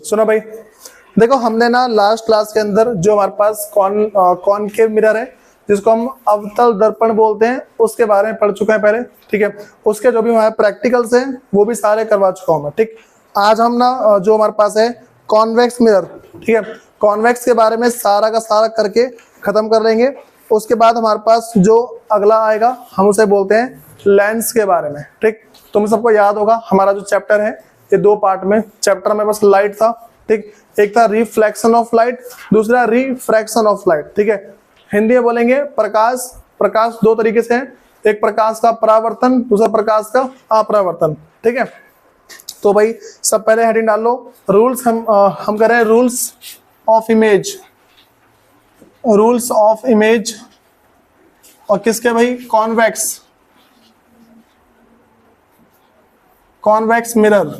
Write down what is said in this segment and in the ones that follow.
सुनो भाई, देखो हमने ना लास्ट क्लास के अंदर जो हमारे पास कॉनकेव मिरर है जिसको हम अवतल दर्पण बोलते हैं उसके बारे में पढ़ चुके हैं पहले, ठीक है। उसके जो भी हमारे प्रैक्टिकल्स हैं वो भी सारे करवा चुका हूँ मैं, ठीक। आज हम ना जो हमारे पास है कॉन्वेक्स मिरर, ठीक है, कॉन्वेक्स के बारे में सारा का सारा करके खत्म कर लेंगे। उसके बाद हमारे पास जो अगला आएगा हम उसे बोलते हैं लेंस के बारे में, ठीक। तुम सबको याद होगा हमारा जो चैप्टर है ये दो पार्ट में, चैप्टर में बस लाइट था, ठीक। एक था रिफ्लेक्शन ऑफ लाइट, दूसरा रिफ्रैक्शन ऑफ लाइट, ठीक है। हिंदी में बोलेंगे प्रकाश। प्रकाश दो तरीके से है, एक प्रकाश का परावर्तन, दूसरा प्रकाश का अपरावर्तन, ठीक है। तो भाई सब पहले हेडिंग डाल लो। रूल्स हम कर रहे हैं rules of image, rules of image और किसके भाई, कॉन्वेक्स, कॉन्वेक्स मिरर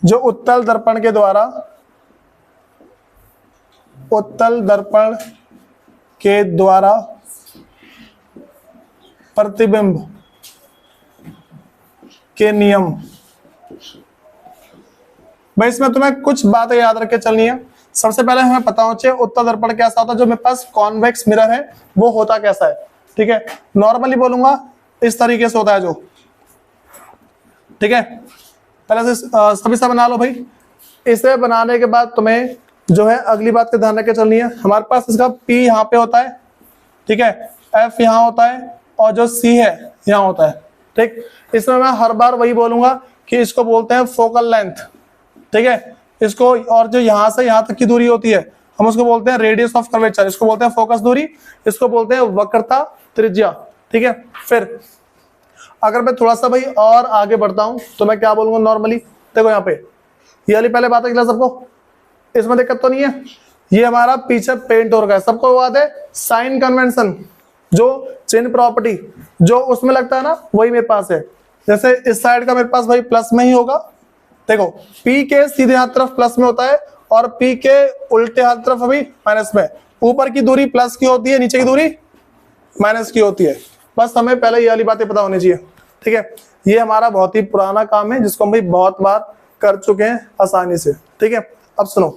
जो उत्तल दर्पण के द्वारा, उत्तल दर्पण के द्वारा प्रतिबिंब के नियम। भाई इसमें तुम्हें कुछ बातें याद रख के चलनी है। सबसे पहले हमें पता होना चाहिए उत्तल दर्पण कैसा होता है, जो मेरे पास कॉन्वेक्स मिरर है वो होता कैसा है, ठीक है। नॉर्मली बोलूंगा इस तरीके से होता है जो, ठीक है। पहले से सभी से बना लो भाई। इसे बनाने के बाद तुम्हें जो है अगली बात का ध्यान रख के चलनी है। हमारे पास इसका P यहाँ पे होता है, ठीक है, F यहाँ होता है और जो C है यहाँ होता है, ठीक। इसमें मैं हर बार वही बोलूंगा कि इसको बोलते हैं फोकल लेंथ, ठीक है। इसको और जो यहाँ से यहाँ तक की दूरी होती है हम उसको बोलते हैं रेडियस ऑफ कर्वेचर, इसको बोलते हैं फोकस दूरी, इसको बोलते हैं वक्रता त्रिज्या, ठीक है। फिर अगर मैं थोड़ा सा भाई और आगे बढ़ता हूं तो मैं क्या बोलूंगा नॉर्मली, देखो यहाँ पे ये वाली पहले बात है क्लास सबको, इसमें दिक्कत तो नहीं है। ये हमारा पीछे पेंट हो रखा है, सबको याद है साइन कन्वेंशन, जो चिन्ह प्रॉपर्टी जो उसमें लगता है ना वही मेरे पास है। जैसे इस साइड का मेरे पास भाई प्लस में ही होगा, देखो P के सीधे हाथ तरफ प्लस में होता है और P के उल्टे हाथ तरफ अभी माइनस में। ऊपर की दूरी प्लस की होती है, नीचे की दूरी माइनस की होती है। बस हमें पहले ये वाली बातें पता होनी चाहिए, ठीक है। ये हमारा बहुत ही पुराना काम है जिसको हम भाई बहुत बार कर चुके हैं आसानी से, ठीक है। अब सुनो,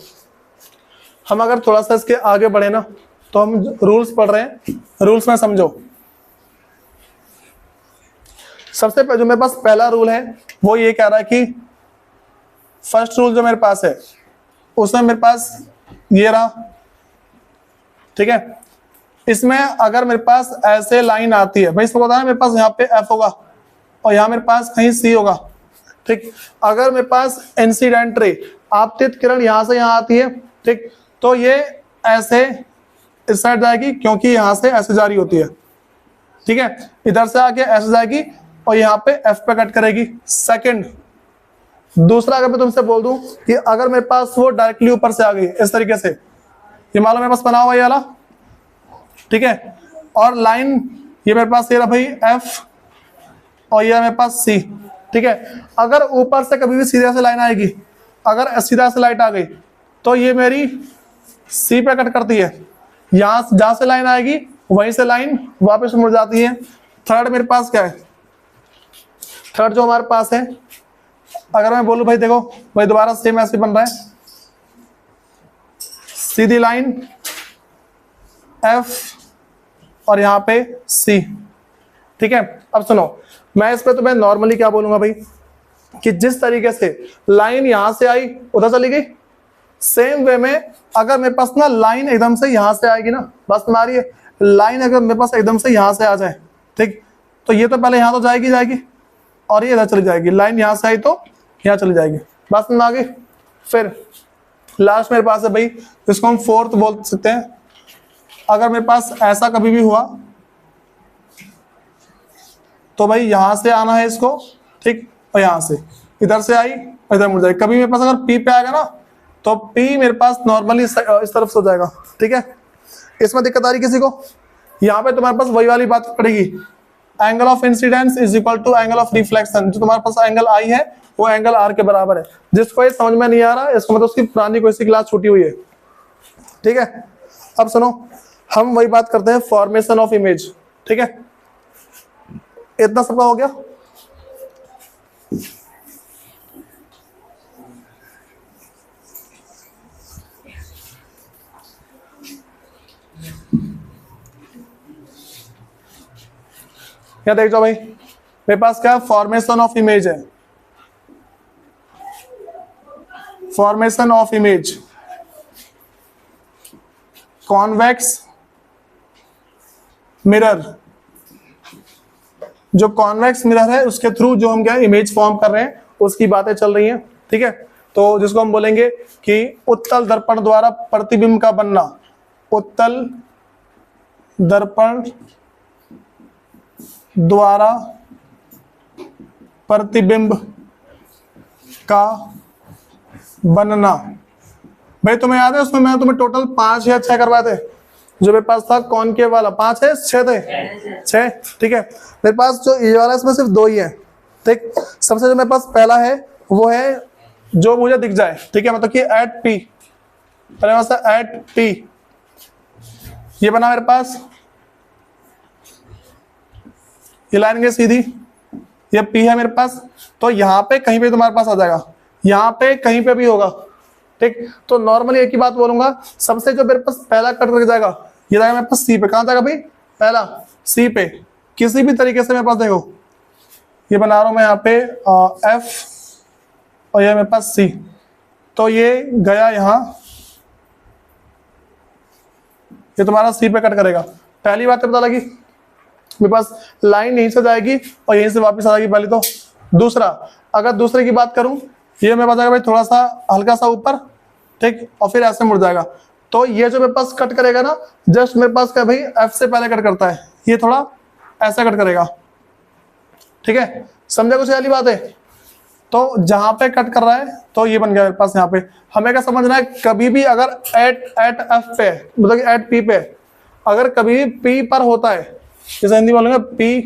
हम अगर थोड़ा सा इसके आगे बढ़े ना तो हम रूल्स पढ़ रहे हैं, रूल्स में समझो। सबसे जो मेरे पास पहला रूल है वो ये कह रहा है कि फर्स्ट रूल जो मेरे पास है उसमें मेरे पास ये रहा, ठीक है। इसमें अगर मेरे पास ऐसे लाइन आती है, भाई इसको पता है मेरे पास यहाँ पे F होगा और यहाँ मेरे पास कहीं C होगा, ठीक। अगर मेरे पास इंसिडेंट रे आपतित किरण यहाँ से यहाँ आती है, ठीक, तो ये ऐसे इस साइड जाएगी क्योंकि यहाँ से ऐसे जारी होती है, ठीक है। इधर से आके ऐसे जाएगी और यहाँ पे F पे कट करेगी। सेकंड, दूसरा अगर मैं तुमसे बोल दूं कि अगर मेरे पास वो डायरेक्टली ऊपर से आ गई इस तरीके से, ये मान लो मेरे पास बना हुआ ये वाला, ठीक है, और लाइन ये मेरे पास ये रहा भाई F और ये मेरे पास C, ठीक है। अगर ऊपर से कभी भी सीधा से लाइन आएगी, अगर सीधा से लाइट आ गई तो ये मेरी C पे कट करती है, यहां जहां से लाइन आएगी वहीं से लाइन वापस मुड़ जाती है। थर्ड मेरे पास क्या है, थर्ड जो हमारे पास है, अगर मैं बोलूं भाई देखो भाई दोबारा सेम ऐसे बन रहा है, सीधी लाइन F और यहाँ पे C, ठीक है। अब सुनो, मैं इस पे तुम्हें नॉर्मली क्या बोलूंगा भाई कि जिस तरीके से लाइन यहां से आई उधर चली गई, सेम वे में अगर मेरे पास ना लाइन एकदम से यहां से आएगी ना, बस तुम्हारी लाइन अगर मेरे पास एकदम से यहां से आ जाए, ठीक, तो ये तो पहले यहां तो जाएगी जाएगी और ये इधर चली जाएगी। लाइन यहां से आई तो यहां चली जाएगी, बस में आ गई। फिर लास्ट मेरे पास है भाई जिसको हम फोर्थ बोल सकते हैं। अगर मेरे पास ऐसा कभी भी हुआ तो भाई यहां से आना है इसको, ठीक, और यहां से इधर से आई और इधर मुड़ जाएगी। कभी मेरे पास अगर P पे आएगा ना तो P मेरे पास नॉर्मली इस तरफ से हो जाएगा, ठीक है। इसमें दिक्कत आ रही किसी को, यहाँ पे तुम्हारे पास वही वाली बात पड़ेगी, angle of incidence is equal to angle of reflection. जो तुम्हारे पास एंगल I है वो एंगल R के बराबर है। जिसको ये समझ में नहीं आ रहा इसको मतलब उसकी पुरानी कोई सी क्लास छूटी हुई है, ठीक है। अब सुनो, हम वही बात करते हैं फॉर्मेशन ऑफ इमेज, ठीक है। इतना सबका हो गया। क्या देख जाओ भाई, मेरे पास क्या फॉर्मेशन ऑफ इमेज है, formation of image, convex mirror, जो कॉन्वेक्स मिरर है उसके थ्रू जो हम क्या इमेज फॉर्म कर रहे हैं उसकी बातें चल रही हैं, ठीक है। तो जिसको हम बोलेंगे कि उत्तल दर्पण द्वारा प्रतिबिंब का बनना, उत्तल दर्पण द्वारा प्रतिबिंब का बनना। भाई तुम्हें याद है उसमें मैं तुम्हें टोटल 5 या 6 करवाए थे, जो मेरे पास था कॉनकेव वाला 5 है 6 थे 6, ठीक है। मेरे पास जो ये वाला इसमें सिर्फ 2 ही है, ठीक। सबसे जो मेरे पास पहला है वो है जो मुझे दिख जाए, ठीक है, मतलब कि एट पी, पहले एट पी ये बना मेरे पास, ये लाइन गई सीधी, ये पी है मेरे पास, तो यहाँ पे कहीं पे तुम्हारे पास आ जाएगा, यहाँ पे कहीं पे भी होगा, ठीक। तो नॉर्मली एक ही बात बोलूंगा, सबसे जो मेरे पास पहला कट लग जाएगा ये जाएगा मेरे पास सी पे। कहाँ जाएगा भाई, पहला सी पे, किसी भी तरीके से मेरे पास देखो ये बना रहा हूं मैं यहाँ पे एफ और ये मेरे पास सी, तो ये गया यहाँ, ये तुम्हारा सी पे कट करेगा। पहली बात तो पता लगी, मेरे पास लाइन यहीं से जाएगी और यहीं से वापस आ जाएगी पहले तो। दूसरा, अगर दूसरे की बात करूं, ये मेरे पास आएगा भाई थोड़ा सा हल्का सा ऊपर, ठीक, और फिर ऐसे मुड़ जाएगा। तो ये जो मेरे पास कट करेगा ना, जस्ट मेरे पास क्या भाई एफ से पहले कट करता है, ये थोड़ा ऐसा कट करेगा, ठीक है, समझा कुछ वाली बात है। तो जहां पे कट कर रहा है तो ये बन गया मेरे पास यहाँ पे। हमें क्या समझना है, कभी भी अगर एट एफ पे, मतलब एट पी पे, अगर कभी भी पी पर होता है, जैसे हिंदी बोलेंगे पी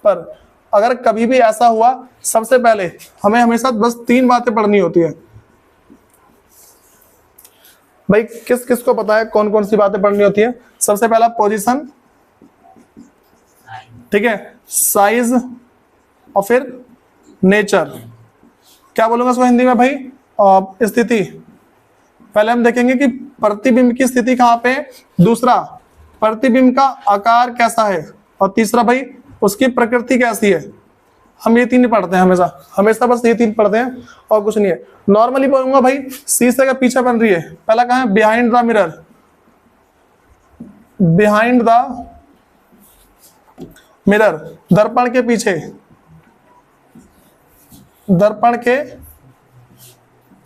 पर, अगर कभी भी ऐसा हुआ, सबसे पहले हमें हमेशा बस 3 बातें पढ़नी होती है। भाई किस किस को पता है कौन कौन सी बातें पढ़नी होती है? सबसे पहला पोजीशन, ठीक है, साइज और फिर नेचर। क्या बोलूंगा इसको हिंदी में भाई, स्थिति। पहले हम देखेंगे कि प्रतिबिंब की स्थिति कहां पे है, दूसरा प्रतिबिंब का आकार कैसा है, और तीसरा भाई उसकी प्रकृति कैसी है। हम ये 3 पढ़ते हैं हमेशा, हमेशा बस ये 3 पढ़ते हैं और कुछ नहीं है। नॉर्मली बोलूंगा भाई शीशे का पीछे बन रही है, पहला कहां है, behind the mirror, behind the mirror, दर्पण के पीछे, दर्पण के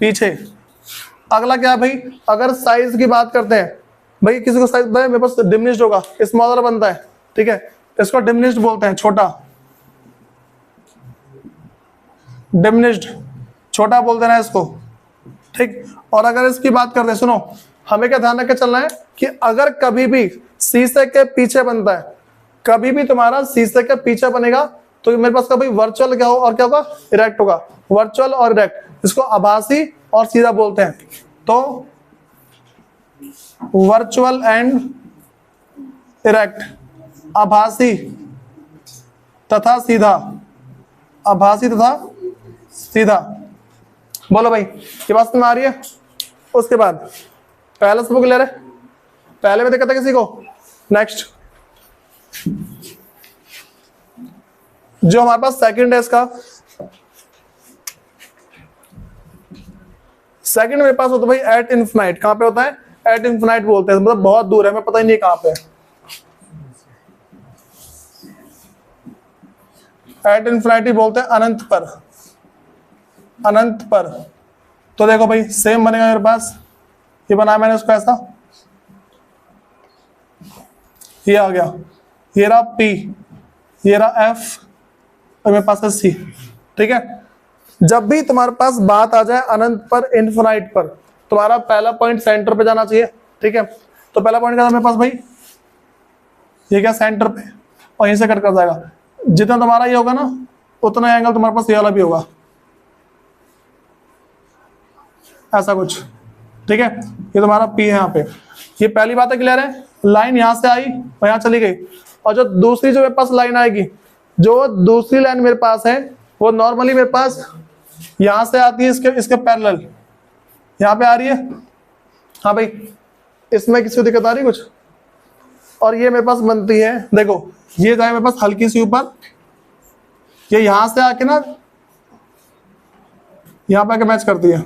पीछे। अगला क्या है भाई, अगर साइज की बात करते हैं, भाई किसी को साइज मेरे पास डिमिनिश्ड होगा, स्मॉलर बनता है, ठीक है, इसको डिमिनिश्ड बोलते हैं, छोटा, डिमिनिश्ड छोटा बोलते हैं इसको, ठीक। और अगर इसकी बात करते हैं, सुनो हमें क्या ध्यान रख के चलना है कि अगर कभी भी शीशे के पीछे बनता है, कभी भी तुम्हारा शीशे के पीछे बनेगा, तो मेरे पास कभी वर्चुअल क्या हो और क्या होगा, इरेक्ट होगा, वर्चुअल और इरेक्ट, इसको आभासी और सीधा बोलते हैं। तो वर्चुअल एंड इरेक्ट, आभासी तथा सीधा, आभासी तथा सीधा। बोलो भाई ये बात समझ आ रही है? उसके बाद पहले सबको क्लियर है, पहले में दिक्कत है किसी को? नेक्स्ट जो हमारे पास सेकंड है, इसका सेकंड मेरे पास होता है भाई एट इन्फिनाइट। कहां पे होता है? एट इन्फिनाइट बोलते हैं, मतलब बहुत दूर है, मैं पता ही नहीं कहां पे है। एट इन्फिनाइटी बोलते हैं अनंत पर, अनंत पर। तो देखो भाई सेम बनेगा मेरे पास, ये बनाया मैंने उसको ऐसा, ये आ गया, ये रहा P, ये रहा F और मेरे पास है C, ठीक है। जब भी तुम्हारे पास बात आ जाए अनंत पर, इन्फिनाइट पर, तुम्हारा पहला पॉइंट सेंटर पे जाना चाहिए, ठीक है। तो पहला पॉइंट क्या था मेरे पास भाई, ये क्या सेंटर पे, और यहीं से कट कर जाएगा। जितना तुम्हारा ये होगा ना, उतना एंगल तुम्हारे पास ये वाला भी होगा, ऐसा कुछ, ठीक है। ये तुम्हारा P है यहाँ पे। ये पहली बात है, क्लियर है? लाइन यहाँ से आई और यहाँ चली गई, और जो दूसरी जो मेरे पास लाइन आएगी, जो दूसरी लाइन मेरे पास है, वो नॉर्मली मेरे पास यहां से आती है, इसके पैरेलल यहां पे आ रही है। हाँ भाई इसमें किसी को दिक्कत आ रही कुछ? और ये मेरे पास बनती है, देखो ये जाए मेरे पास हल्की सी ऊपर ये यहां से आके ना यहां पे आके मैच करती है,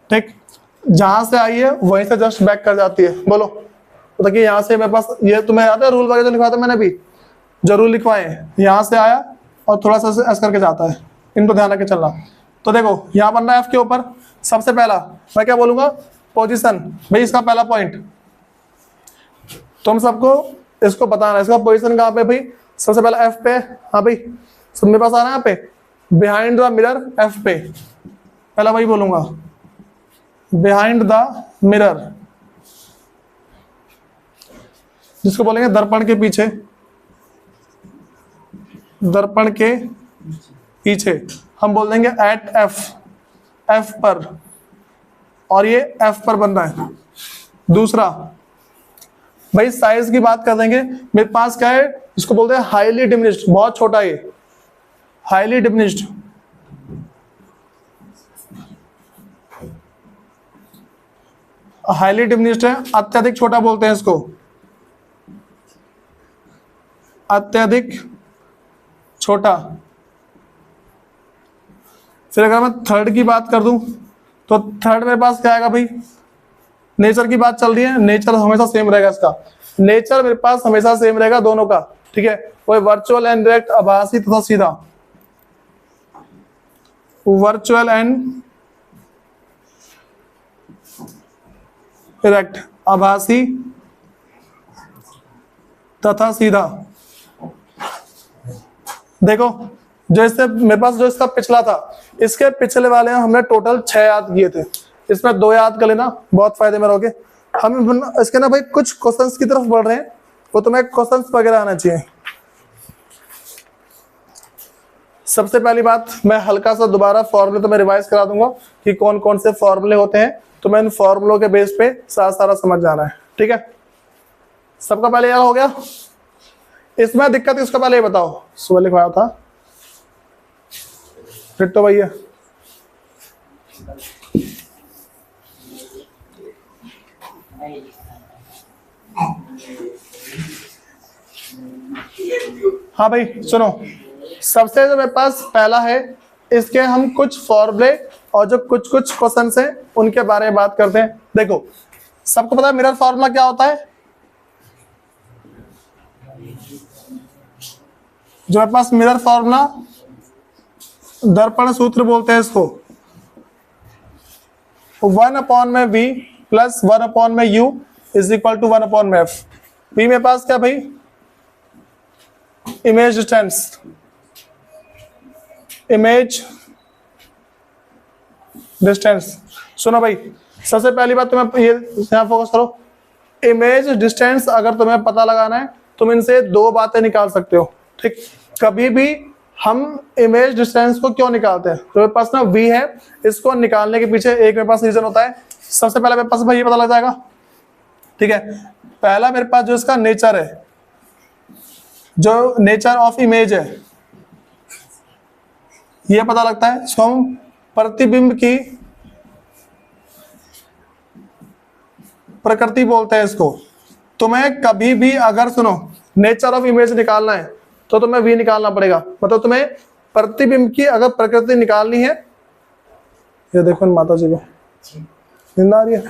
ठीक। जहां से आई है वहीं से जस्ट बैक कर जाती है। बोलो तो देखिए यहां से मेरे पास, ये तुम्हें याद है रूल वगैरह जो लिखवाया था मैंने भी, जो रूल लिखवाए हैं, यहां से आया और थोड़ा सा ऐसे करके जाता है, इनको ध्यान रख के चलना। तो देखो यहां बनना है एफ के ऊपर, सबसे पहला मैं क्या बोलूंगा, पोजीशन। भाई इसका पहला पॉइंट तुम सबको इसको बताना है, इसका पोजीशन कहां पे भाई, सबसे पहला एफ पे। हाँ भाई सब मेरे पास आ रहा है यहाँ पे, बिहाइंड द मिरर एफ पे, पहला वही बोलूंगा, बिहाइंड द मिरर, जिसको बोलेंगे दर्पण के पीछे, दर्पण के पीछे हम बोल देंगे एट एफ, एफ पर, और ये एफ पर बनना है। दूसरा भाई साइज की बात कर देंगे, मेरे पास क्या है, इसको बोलते हैं हाईली डिमिनिश्ड, बहुत छोटा ये, हाईली डिमिनिश्ड, हाईली डिमिनिश्ड है, अत्यधिक छोटा बोलते हैं इसको, अत्यधिक छोटा। फिर अगर मैं थर्ड की बात कर दूं तो थर्ड मेरे पास क्या आएगा भाई, नेचर की बात चल रही है, नेचर हमेशा सेम रहेगा इसका, नेचर मेरे पास हमेशा सेम रहेगा दोनों का, ठीक है। कोई वर्चुअल एंड डायरेक्ट, आभासी तथा सीधा, वर्चुअल एंड डायरेक्ट, आभासी तथा सीधा। देखो जो इससे मेरे पास जो इसका पिछला था, इसके पिछले वाले हमने टोटल 6 याद किए थे, इसमें 2 याद कर लेना, बहुत फायदे में रहोगे। हम इसके ना भाई कुछ क्वेश्चंस की तरफ बढ़ रहे हैं, वो तुम्हें क्वेश्चंस वगैरह आना चाहिए। सबसे पहली बात मैं हल्का सा दोबारा फॉर्मूले तो मैं रिवाइज करा दूंगा कि कौन कौन से फॉर्मूले होते हैं, तो मैं इन फॉर्मूलों के बेस पे सारा समझ जाना है, ठीक है। सबका पहले याद हो गया, इसमें दिक्कत इसका पहले ये बताओ, सुबह लिखवाया था फिर तो भैया, हाँ भाई सुनो, सबसे जो मेरे पास पहला है, इसके हम कुछ फॉर्मूले और जो कुछ क्वेश्चन हैं उनके बारे में बात करते हैं। देखो सबको पता है मिरर फॉर्मूला क्या होता है, जो मेरे पास मिरर फॉर्मूला, दर्पण सूत्र बोलते हैं इसको, 1/v plus 1/u is equal to 1/f। v मेरे पास क्या भाई, इमेज डिस्टेंस, इमेज डिस्टेंस। सुनो भाई सबसे पहली बात तुम्हें ये यहां फोकस करो, इमेज डिस्टेंस अगर तुम्हें पता लगाना है तुम इनसे 2 बातें निकाल सकते हो, ठीक। कभी भी हम इमेज डिस्टेंस को क्यों निकालते हैं, तो मेरे पास ना v है, इसको निकालने के पीछे एक मेरे पास रीजन होता है। सबसे पहले मेरे पास भाई ये पता लग जाएगा, ठीक है। पहला मेरे पास जो इसका नेचर है, जो नेचर ऑफ इमेज है, ये पता लगता है, इसको हम प्रतिबिंब की प्रकृति बोलते हैं इसको। तुम्हें कभी भी अगर सुनो नेचर ऑफ इमेज निकालना है तो तुम्हें v निकालना पड़ेगा, मतलब तुम्हें प्रतिबिंब की अगर प्रकृति निकालनी है, ये देखो माता जी को नींद आ रही है,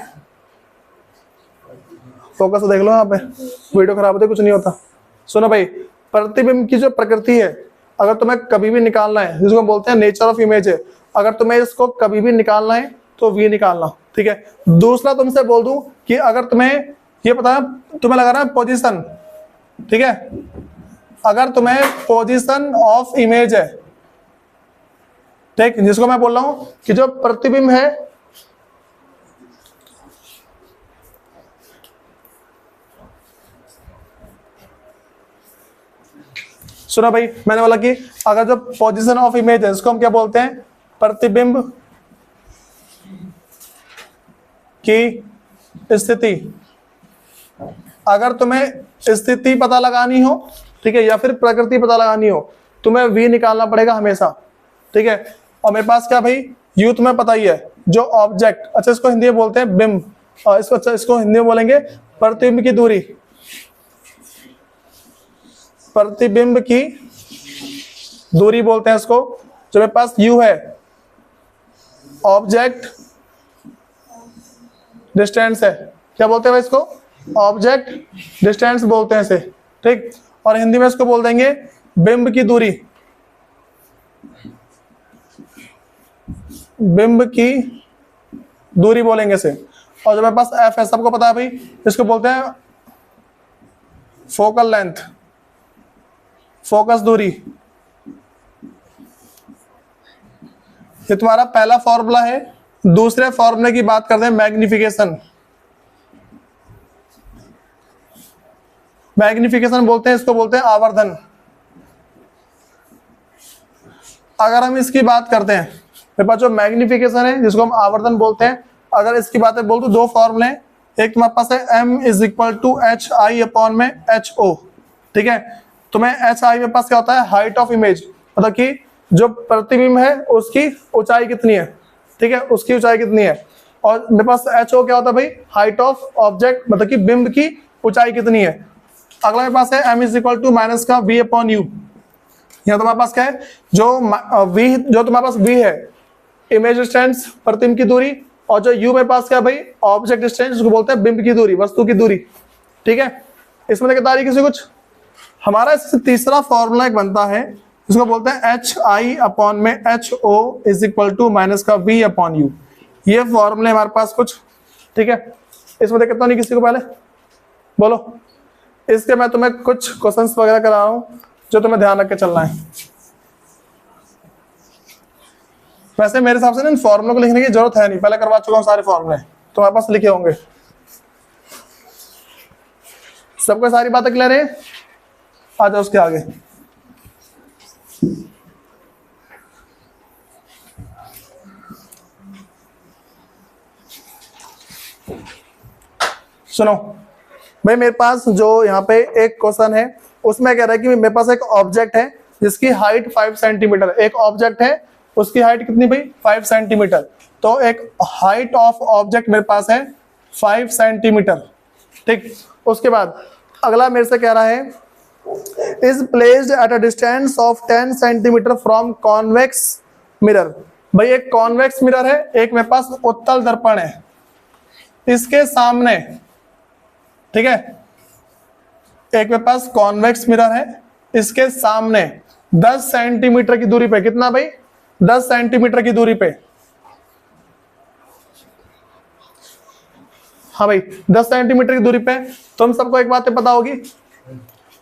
फोकस देख लो यहाँ पे, वीडियो खराब होती कुछ नहीं होता। सुनो भाई प्रतिबिंब की जो प्रकृति है अगर तुम्हें कभी भी निकालना है, जिसको बोलते हैं नेचर ऑफ इमेज है, अगर तुम्हें इसको कभी भी निकालना है तो v निकालना, ठीक है। दूसरा तुमसे बोल दूं कि अगर तुम्हें ये पता है, तुम्हें लगाना है पोजीशन, ठीक है। अगर तुम्हें पोजीशन ऑफ इमेज है, ठीक, जिसको मैं बोल रहा हूं कि जो प्रतिबिंब है, सुनो भाई मैंने बोला कि अगर जो पोजीशन ऑफ इमेज है इसको हम क्या बोलते हैं, प्रतिबिंब की स्थिति। अगर तुम्हें स्थिति पता लगानी हो, ठीक है, या फिर प्रकृति पता लगानी हो, तुम्हें v निकालना पड़ेगा हमेशा, ठीक है। और मेरे पास क्या भाई u तुम्हें पता ही है, जो ऑब्जेक्ट, अच्छा इसको हिंदी में बोलते हैं बिंब, और इसको अच्छा इसको हिंदी में बोलेंगे प्रतिबिंब की दूरी, प्रतिबिंब की दूरी बोलते हैं इसको। जो मेरे पास u है ऑब्जेक्ट डिस्टेंस है, क्या बोलते हैं भाई इसको? ऑब्जेक्ट डिस्टेंस बोलते हैं इसे, ठीक। और हिंदी में इसको बोल देंगे बिंब की दूरी, बिंब की दूरी बोलेंगे इसे। और जो मेरे पास f है, सबको पता है भाई, इसको बोलते हैं फोकल लेंथ, फोकस दूरी। ये तुम्हारा पहला फॉर्मूला है। दूसरे फॉर्मूले की बात करते हैं, मैग्निफिकेशन। मैग्निफिकेशन बोलते हैं इसको, बोलते हैं आवर्धन। अगर हम इसकी बात करते हैं, मेरे पास जो मैग्निफिकेशन है जिसको हम आवर्धन बोलते हैं, अगर इसकी बातें बोल तो दो फॉर्मूले हैं। एक तुम्हारे पास है m is equal to H I upon में एच ओ, ठीक है। तुम्हें एच आई में पास क्या होता है? हाइट ऑफ इमेज, मतलब कि जो प्रतिबिंब है उसकी ऊंचाई कितनी है, ठीक है, उसकी ऊंचाई कितनी है। और मेरे पास एच ओ क्या होता है भाई? हाइट ऑफ ऑब्जेक्ट, मतलब कि बिंब की ऊंचाई कितनी है। अगला मेरे पास है m is equal to minus का v अपॉन यू। यहाँ तुम्हारे पास क्या है? जो v, जो तुम्हारे पास v है इमेज डिस्टेंस, प्रतिबिंब की दूरी, और जो u मेरे पास क्या है भाई? ऑब्जेक्ट डिस्टेंस, जिसको बोलते हैं बिंब की दूरी, वस्तु की दूरी, ठीक है। इसमें दिक्कत आ रही किसी कुछ? हमारा इससे तीसरा फॉर्मूला एक बनता है, जिसको बोलते हैं एच आई अपॉन में H O is equal to minus का v अपॉन यू। ये फॉर्मूले हमारे पास कुछ, ठीक है। इसमें दिक्कत तो नहीं किसी को? पहले बोलो। इसके मैं तुम्हें कुछ क्वेश्चंस वगैरह करा रहा हूँ जो तुम्हें ध्यान रख के चलना है। वैसे मेरे हिसाब से ना इन फॉर्मूलों को लिखने की जरूरत है नहीं, पहले करवा चुका हूँ सारे फॉर्मूले, तुम्हारे पास लिखे होंगे। सबको सारी बातें क्लियर है? आ जाओ उसके आगे। सुनो भाई, मेरे पास जो यहाँ पे एक क्वेश्चन है उसमें कह रहा है कि मेरे पास एक ऑब्जेक्ट है जिसकी हाइट 5 सेंटीमीटर। एक ऑब्जेक्ट है, उसकी हाइट कितनी भाई? 5 सेंटीमीटर। तो एक हाइट ऑफ ऑब्जेक्ट मेरे पास है 5 सेंटीमीटर, ठीक। उसके बाद अगला मेरे से कह रहा है is placed at a distance of 10 centimetre from convex mirror. भाई एक कॉन्वेक्स मिरर है, एक मेरे पास उत्तल दर्पण है, इसके सामने, ठीक है। एक मेरे पास कॉन्वेक्स मिरर है, इसके सामने 10 सेंटीमीटर की दूरी पे, कितना भाई? 10 सेंटीमीटर की दूरी पे, हाँ भाई 10 सेंटीमीटर की दूरी पे। तुम सबको एक बात पता होगी,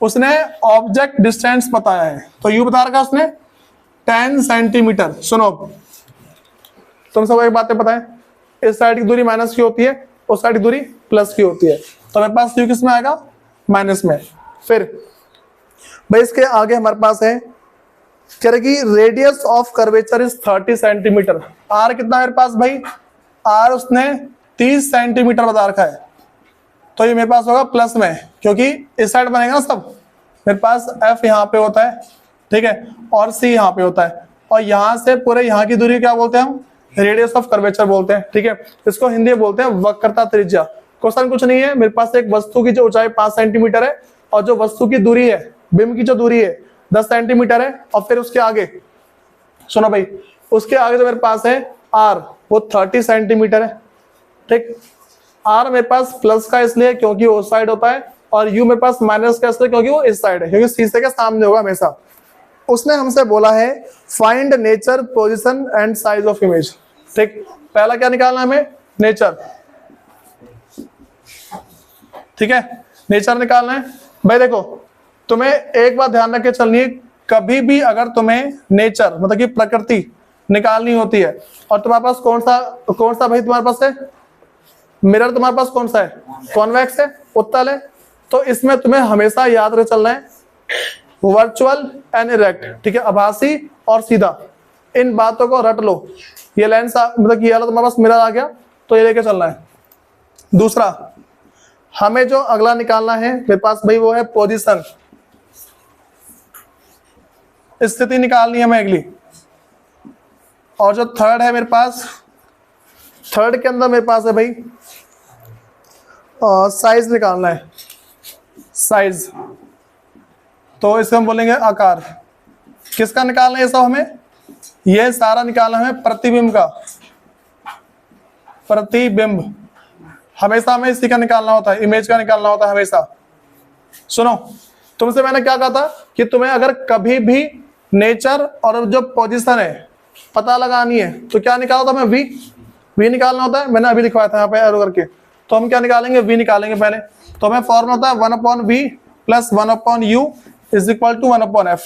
उसने ऑब्जेक्ट डिस्टेंस बताया है, तो यू बता रखा उसने 10 सेंटीमीटर। सुनो, तुम सबको एक बात पता है, इस साइड की दूरी माइनस की होती है, उस साइड की दूरी प्लस की होती है, तो मेरे पास यू किस में आएगा? माइनस में। फिर भाई इसके आगे हमारे पास है कह रहे कि radius of curvature is 30 centimetre. R कितना मेरे पास भाई? आर उसने 30 सेंटीमीटर बता रखा है, तो ये मेरे पास होगा प्लस में, क्योंकि इस साइड बनेगा ना सब। मेरे पास एफ यहाँ पे होता है, ठीक है, और सी यहाँ पे होता है, और यहाँ से पूरे यहाँ की दूरी क्या बोलते हैं हम? रेडियस ऑफ कर्वेचर बोलते हैं, ठीक है। इसको हिंदी में बोलते हैं वक्रता त्रिज्या। क्वेश्चन कुछ नहीं है, मेरे पास एक वस्तु की जो ऊंचाई 5 सेंटीमीटर है, और जो वस्तु की दूरी है, बिंब की जो दूरी है 10 सेंटीमीटर है, और फिर उसके आगे सुनो भाई, उसके आगे जो मेरे पास है आर, वो 30 सेंटीमीटर है, ठीक। आर मेरे पास प्लस का इसलिए क्योंकि वो उस साइड होता है, और यू मेरे पास माइनस का इसलिए क्योंकि वो इस साइड है, क्योंकि शीशे के सामने होगा हमेशा। उसने हमसे बोला है find nature, position and size of image, ठीक। पहला क्या निकालना है हमें? नेचर, ठीक है, नेचर निकालना है। भाई देखो, तुम्हें एक बात ध्यान रख के चलनी है, कभी भी अगर तुम्हें नेचर मतलब कि प्रकृति निकालनी होती है, और तुम्हारे पास कौन सा भाई तुम्हारे पास है? मिरर तुम्हारे पास कौन सा है? कॉन्वेक्स है, उत्तल है। तो इसमें तुम्हें हमेशा याद रख चलना है वर्चुअल एंड इरेक्ट, ठीक है, आभासी और सीधा, इन बातों को रट लो। ये लेंस मतलब कि ये तुम्हारे पास मिरर आ गया, तो ये लेके चलना है। दूसरा हमें जो अगला निकालना है मेरे पास भाई, वो है पोजीशन, स्थिति निकालनी है हमें अगली। और जो थर्ड है मेरे पास, थर्ड के अंदर मेरे पास है भाई साइज निकालना है, साइज, तो इसे हम बोलेंगे आकार। किसका निकालना है ये सब हमें? ये सारा निकालना है प्रतिबिंब का। प्रतिबिंब हमेशा हमें इसी का निकालना होता है, इमेज का निकालना होता है हमेशा। सुनो, तुमसे मैंने क्या कहा था कि तुम्हें अगर कभी भी नेचर और जो पोजीशन है पता लगानी है तो क्या निकाला था? हमें वी निकालना होता है। मैंने अभी लिखवाया था यहाँ पे एरो करके। तो हम क्या निकालेंगे? वी निकालेंगे पहले। तो हमें फॉर्मूला होता है 1/v plus 1/u is equal to 1/f।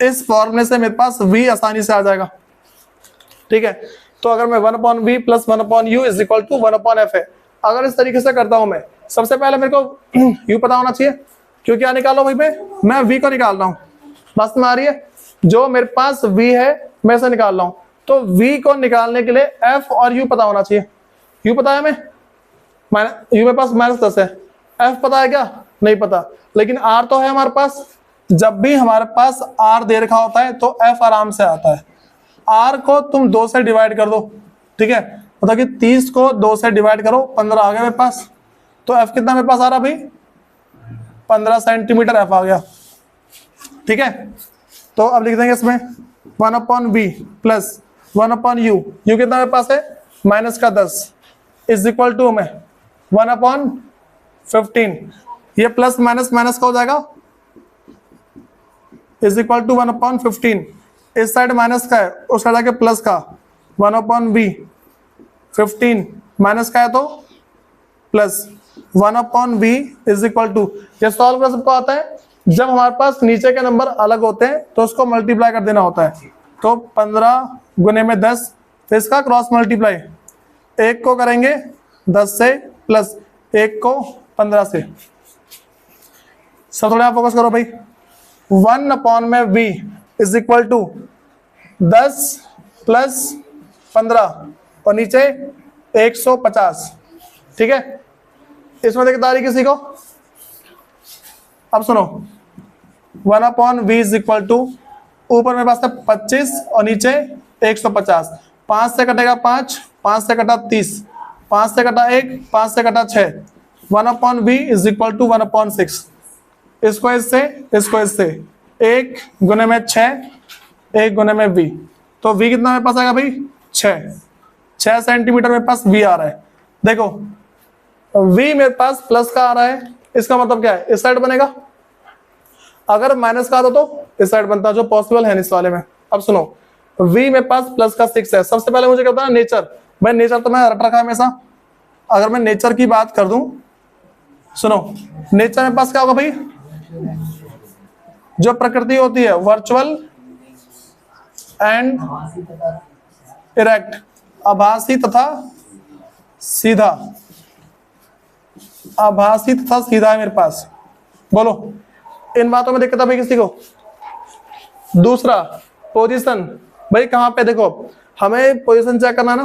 इस फॉर्मूले से मेरे पास v आसानी से आ जाएगा, ठीक है। तो अगर मैं 1/v plus 1/u is equal to 1/f है, अगर इस तरीके से करता हूं मैं, सबसे पहले मेरे को u पता होना चाहिए, क्योंकि क्या निकालो वहीं पे? मैं v को निकाल रहा हूँ। बस में आ रही है? जो मेरे पास v है मैं इसे निकाल रहा हूँ। तो v को निकालने के लिए f और u पता होना चाहिए। u पता है हमें? u मेरे पास -10 है। f पता है क्या? नहीं पता। लेकिन r तो है हमारे पास। जब भी हमारे पास r दे रखा होता है तो f आराम से आता है। r को तुम 2 से डिवाइड कर दो, ठीक है। मतलब कि 30 को 2 से डिवाइड करो, 15 आ गया मेरे पास। तो f कितना मेरे पास आ रहा भाई? 15 सेंटीमीटर f आ गया, ठीक है। तो अब लिख देंगे इसमें 1/v प्लस 1/u। u कितना मेरे पास है? -10 इज इक्वल टू में 1/15। ये प्लस माइनस माइनस का हो जाएगा, इज इक्वल टू 1/15। इस साइड माइनस का है, उस साइड आके प्लस का। 1/v 15 माइनस का है तो plus 1/v is equal to. ये सॉल्व कर सबको आता है। जब हमारे पास नीचे के नंबर अलग होते हैं तो उसको मल्टीप्लाई कर देना होता है। तो 15 गुने में 10, फिर इसका क्रॉस मल्टीप्लाई। 1 को करेंगे 10 से प्लस 1 को 15 से। सब थोड़ा फोकस करो भाई। 1/v is equal to 10 plus 15 और नीचे 150, ठीक है। इसमें देखता रही किसी को? अब सुनो, 1/v इज इक्वल टू, ऊपर मेरे पास है 25 और नीचे 150। 5 से कटेगा 5, 5 से कटा 30, 5 से कटा 1, 5 से कटा 6। 1/v is equal to 1/6। इसको इससे 1 गुने में 6, 1 गुने में v। तो v कितना मेरे पास आएगा भाई? 6 सेंटीमीटर मेरे पास v आ रहा है। देखो v मेरे पास प्लस का आ रहा है, इसका मतलब क्या है? इस साइड बनेगा। अगर माइनस का आता तो इस साइड बनता, जो पॉसिबल है इस वाले में। अब सुनो, v मेरे पास प्लस का 6 है। सबसे पहले मुझे क्या होता है? नेचर। भाई नेचर तो मैं रट रखा है हमेशा। अगर मैं नेचर की बात कर दूं, सुनो, नेचर मेरे पास क्या होगा भाई? जो प्रकृति होती है वर्चुअल एंड इरेक्ट, आभासी तथा सीधा। आभासी तथा सीधा है मेरे पास। बोलो, इन बातों में दिक्कत है भाई किसी को? दूसरा पोजीशन। भाई कहां पे? देखो हमें पोजीशन चेक करना ना।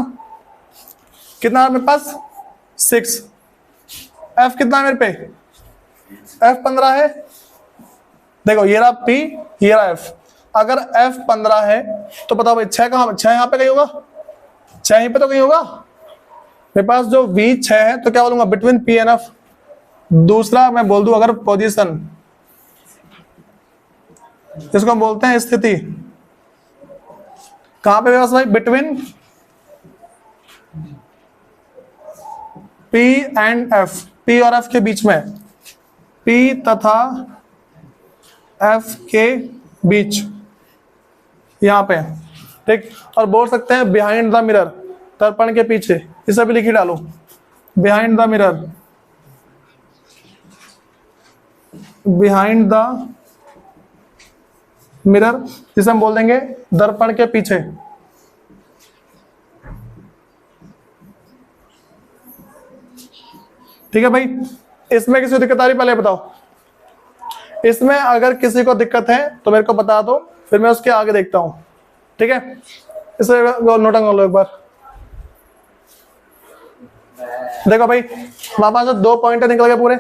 कितना है मेरे पास? 6। f कितना है मेरे पे? f 15 है। देखो ये रहा p, ये रहा f। अगर f 15 है तो बताओ भाई 6 कहां? 6 यहाँ पे कहीं होगा? 6 यहीं पे तो कहीं होगा। मेरे पास जो v 6 है तो क्या बोलूंगा? Between p and f। दूसरा मैं बोल दूं अगर पोजीशन, इसको हम बोलते हैं स्थिति। कहां पे भाई? Between p and f, p और f के बीच में, p तथा f के बीच, यहां पे, ठीक। और बोल सकते हैं बिहाइंड द मिरर, दर्पण के पीछे। इसे भी लिख ही डालो, behind the mirror, behind the mirror, जिसे हम बोल देंगे दर्पण के पीछे। ठीक है भाई। इसमें किसी को दिक्कत आ रही? पहले बताओ। इसमें अगर किसी को दिक्कत है तो मेरे को बता दो, फिर मैं उसके आगे देखता हूं, ठीक है। इसे नोट कर लो एक बार। देखो भाई, हमारे पास 2 पॉइंट निकल गए पूरे।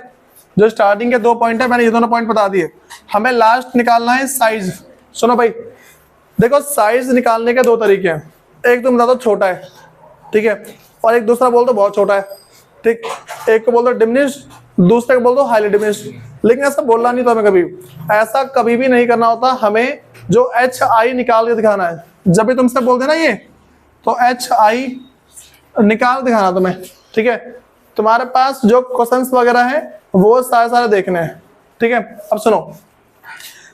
जो स्टार्टिंग के 2 पॉइंट है, मैंने ये दोनों पॉइंट बता दिए। हमें लास्ट निकालना है साइज। सुनो भाई, देखो साइज निकालने के 2 तरीके हैं। एक तुम बता दो छोटा है, ठीक है, और एक दूसरा बोल दो बहुत छोटा है, ठीक। एक को बोल दो डिमिनिश्ड, दूसरे को बोल दो हाईली डिमिनिश्ड। लेकिन ऐसा बोलना नहीं तो हमें कभी, ऐसा कभी भी नहीं करना होता। हमें जो HI निकाल के दिखाना है। जब भी तुमसे बोल देना ये, तो HI निकाल दिखाना तुम्हें, ठीक है। तुम्हारे पास जो क्वेश्चंस वगैरह है वो सारे देखने हैं, ठीक है। अब सुनो,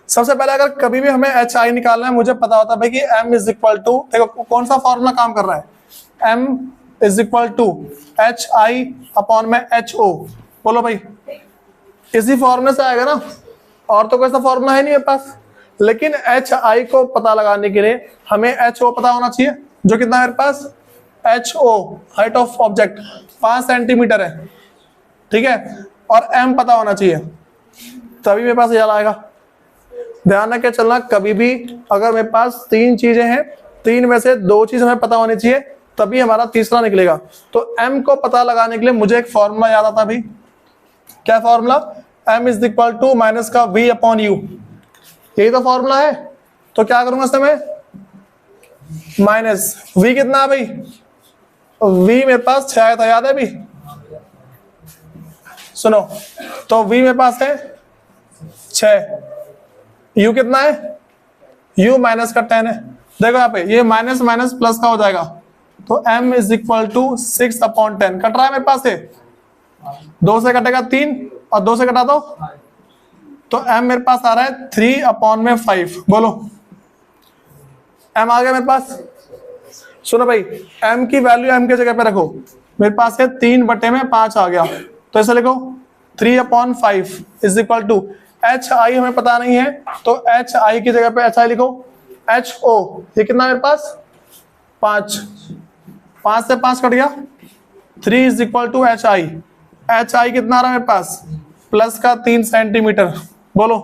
सबसे पहले अगर कभी भी हमें HI निकालना है, मुझे पता होता है भाई कि M इज इक्वल टू, देखो कौन सा फॉर्मूला काम कर रहा है, M is equal to HI upon में HO। बोलो भाई, इसी फॉर्मूले से आएगा ना, और तो कोई सा फॉर्मूला है नहीं मेरे पास। लेकिन HI को पता लगाने के लिए हमें HO पता होना चाहिए, जो कितना है मेरे पास, HO height of object 5 centimetre है, ठीक है। और M पता होना चाहिए, तभी मेरे पास याद आएगा। ध्यान रख के चलना, कभी भी अगर मेरे पास 3 चीजें हैं, 3 में से 2 चीज हमें पता होनी चाहिए, तभी हमारा तीसरा निकलेगा। तो M को पता लगाने के लिए मुझे एक फॉर्मूला याद आता भाई, क्या formula, M is equal to minus का V अपॉन U, यही तो फॉर्मूला है। तो क्या करूंगा इस समय, माइनस V कितना है भाई, V मेरे पास 6 आया था, याद है अभी, सुनो, तो V मेरे पास है 6, U कितना है, U माइनस का 10 है। देखो यहाँ पे ये माइनस माइनस प्लस का हो जाएगा, तो M is equal to 6 upon 10 cut रहा है मेरे पास से, 2 से कटेगा 3 और 2 से कटा दो, तो M मेरे पास आ रहा है 3 अपॉन में 5। बोलो M आ गया मेरे पास। सुनो भाई, M की वैल्यू M की जगह पे रखो, मेरे पास है 3/5 आ गया, तो ऐसा लिखो 3 upon 5 is equal to, HI हमें पता नहीं है, तो HI की जगह पे HI लिखो, HO ये कितना मेरे पास 5, 5 से 5 कट गया, 3 is equal to HI, HI कितना आ रहा है मेरे पास, प्लस का 3 सेंटीमीटर। बोलो,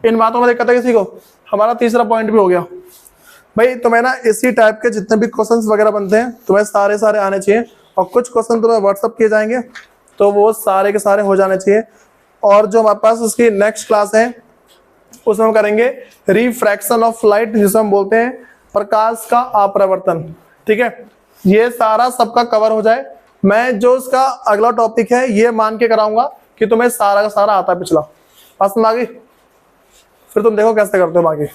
इन बातों में दिक्कत है किसी को, हमारा तीसरा पॉइंट भी हो गया भाई। तुम्हें ना इसी टाइप के जितने भी क्वेश्चंस वगैरह बनते हैं तुम्हें सारे आने चाहिए, और कुछ क्वेश्चन तुम्हें व्हाट्सअप किए जाएंगे, तो वो सारे के सारे हो जाने चाहिए। और जो हमारे पास उसकी नेक्स्ट क्लास है उसमें हम करेंगे रिफ्रैक्शन ऑफ लाइट, जिसे हम बोलते हैं प्रकाश का अपरावर्तन, ठीक है। ये सारा सबका कवर हो जाए, मैं जो इसका अगला टॉपिक है ये मान के कराऊंगा कि तुम्हें सारा का सारा आता है पिछला, पसंद आ गई, फिर तुम देखो कैसे करते हो बाकी।